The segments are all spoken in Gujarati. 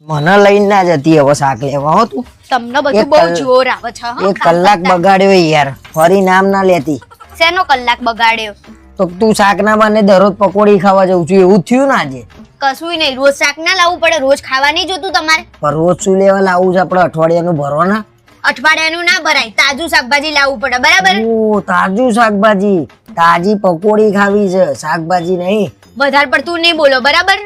મને લઈને ના જતી હવે શાક લેવા હો તું. તમને બધું બહુ જોર આવે છે હો. એક કલાક બગાડ્યો યાર, ફરી નામ ના લેતી. શેનો કલાક બગાડ્યો? તો તું શાક ના બને દરરોજ પકોડી ખાવા જઉં છું એવું થયું ને આજે? કશું નહીં, રોજ શાક ના લાવવું પડે, રોજ ખાવા નહીં જોતું તમારે. પણ રોજ શું લેવા લાવવું છે આપણે? અઠવાડિયાનું ભરો ના. અઠવાડિયાનું ના ભરાય, તાજું શાકભાજી લાવવું પડે, બરાબર? ઓ તાજું શાકભાજી, તાજી પકોડી ખાવી છે, શાકભાજી નહીં. વધારે પડતું નહીં બોલો, બરાબર?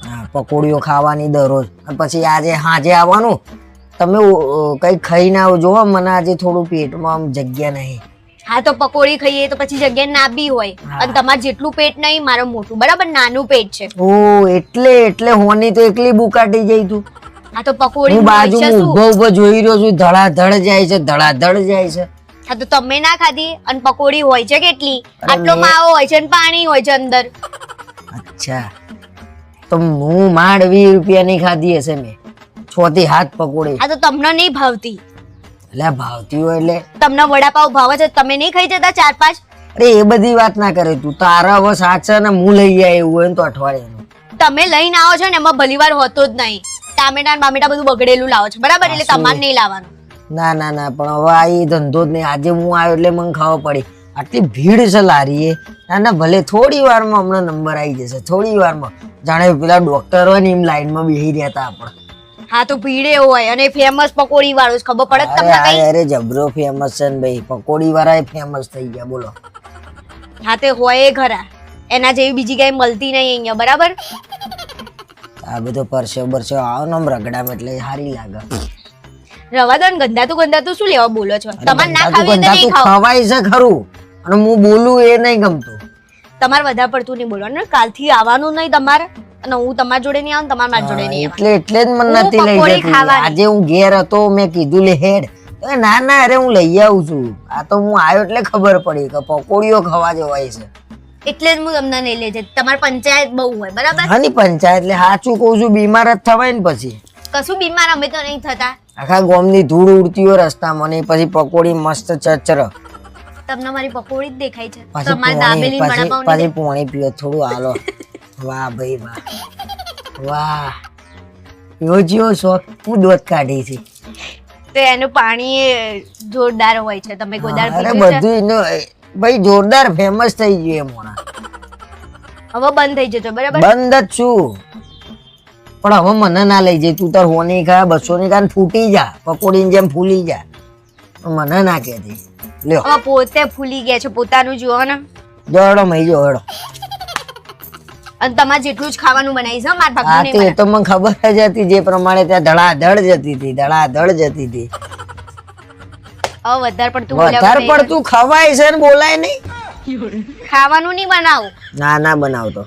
હા, પકોડીઓ ખાવાની દરરોજ. અને પછી આજે સાંજે આવવાનું, તમે કઈ ખાઈને આવજો. મને આજે થોડું પેટમાં આમ જગ્યા નહીં. હા તો પકોડી ખાઈએ તો પછી જગ્યા ના બી હોય. અને તમારે જેટલું પેટ નહીં, મારું મોટું, બરાબર? નાનું પેટ છે. ઓ એટલે હોની તો એકલી બુકાટી જઈ તું. હા તો પકોડી હું બાજુમાં ઊભો ઊભો જોઈ રહ્યો છું, ધડાધડ જાય છે, ધડાધડ જાય છે. હા તો તમે ના ખાધી અને પકોડી હોય છે કેટલી? આટલો માવો હોય છે અને પાણી હોય છે અંદર. અચ્છા, તો હું માંડ 20 રૂપિયાની ખાધી હશે મેં, 6 થી 7 પકોડી. હા તો તમને નહીં ભાવતી. એટલે ભાવતી હોય એટલે તમને વડાપાવ ભાવે છે, તમે નહીં ખાઈ જતા 4-5? અરે એ બધી વાત ના કરે તું. તારા હવે શાક છે ને હું લઈ જાય એવું હોય ને તો અઠવાડિયાનું. તમે લઈને આવો છો ને એમાં ભલીવાર હોતો જ નહીં. ટામેટા બામેટા બધું બગડેલું લાવો છો, બરાબર? એટલે તમારે નહીં લાવવાનું. ના ના ના, પણ હવે આ એ ધંધો જ નહીં. આજે હું આવ્યો એટલે મને ખબર પડી આટલી ભીડ છે લારીએ. ના ના, ભલે થોડી વારમાં હમણાં નંબર આવી જશે, થોડી વારમાં. જાણે પેલા ડોક્ટર હોય ને એમ લાઈનમાં બેસી રહ્યા હતા આપણે. હા તો ભીડે હોય અને ફેમસ પકોડી વાળો ખબર પડે અરે તમને કઈ? અરે જબરો ફેમસ છે ને ભાઈ, પકોડી વાળા ફેમસ થઈ ગયા. બોલો. હા તે હોય ખરા, એના જેવી બીજી કઈ મળતી નહીં અહીંયા, બરાબર? આ બધો પરસેવ બરસેવ આવો ને આમ રગડામ એટલે સારી લાગે. રવા દો ને, ગંધાતું શું લેવા બોલો છો? તમારે ના ખાવી તો નહીં ખાઓ. ખવાય છે ખરું, અને હું બોલું એ નહીં ગમતું. તમારે વધારે પડતું નહીં બોલવાનું ને. કાલથી આવવાનું નહીં તમારે, અને હું તમારા જોડે નહીં આવું, તમારા મારા જોડે નહીં એટલે જ મને નથી લઈ જતી. આજે હું ઘેર હતો, મેં કીધું લે હેડ. ના ના, અરે હું લઈ આવું છું. આ તો હું આવ્યો એટલે ખબર પડી કે પકોડીઓ ખાવા જવાય છે. એટલે જ હું તમને નહીં લઈ જતી. તમારે પંચાયત બહુ હોય, બરાબર? હા ની પંચાયત એટલે સાચું કહું છું, બીમાર જ થવાય ને પછી. કશું બીમાર અમે તો નહીં થતા. આખા ગામની ધૂળ ઉડતી હોય રસ્તામાં ને પછી પકોડી મસ્ત ચચર. તમને મારી પકોડી જ દેખાય છે. તમારે દાબેલી વડાપાવ પછી પાણી પીઓ થોડું હાલો. વાહ ભાઈ વાહ, વાહ. એવો જેવો શોખ, હું દોત કાઢી છે. તો એનું પાણી જોરદાર હોય છે. તમે ગોદાર અરે પીધું છે? બધું એનું ભાઈ જોરદાર ફેમસ થઈ ગયું એમ મોણા. હવે બંધ થઈ જતો, બરાબર? બંધ જ છું, પણ હવે મને ના લઈ જાય. તું તાર હોની ખા 200 ની ખાન ફૂટી જા, પકોડીની જેમ ફૂલી જા. મને ના કહેતી. લ્યો હવે પોતે ફૂલી ગયા છે, પોતાનું જુઓ ને. દોડો મઈ જો હડો. અને તમારે જેટલું જ ખાવાનું બનાવીશ, મારા હા ભાગનું તે નહીં. તો મને ખબર જ હતી, જે પ્રમાણે ત્યાં ધડાધડ જતી હતી, ધડાધડ જતી હતી. હવે વધારે પડતું વધારે પડતું ખવાય છે ને બોલાય નહીં. ખાવાનું નહીં બનાવું. ના ના બનાવતો.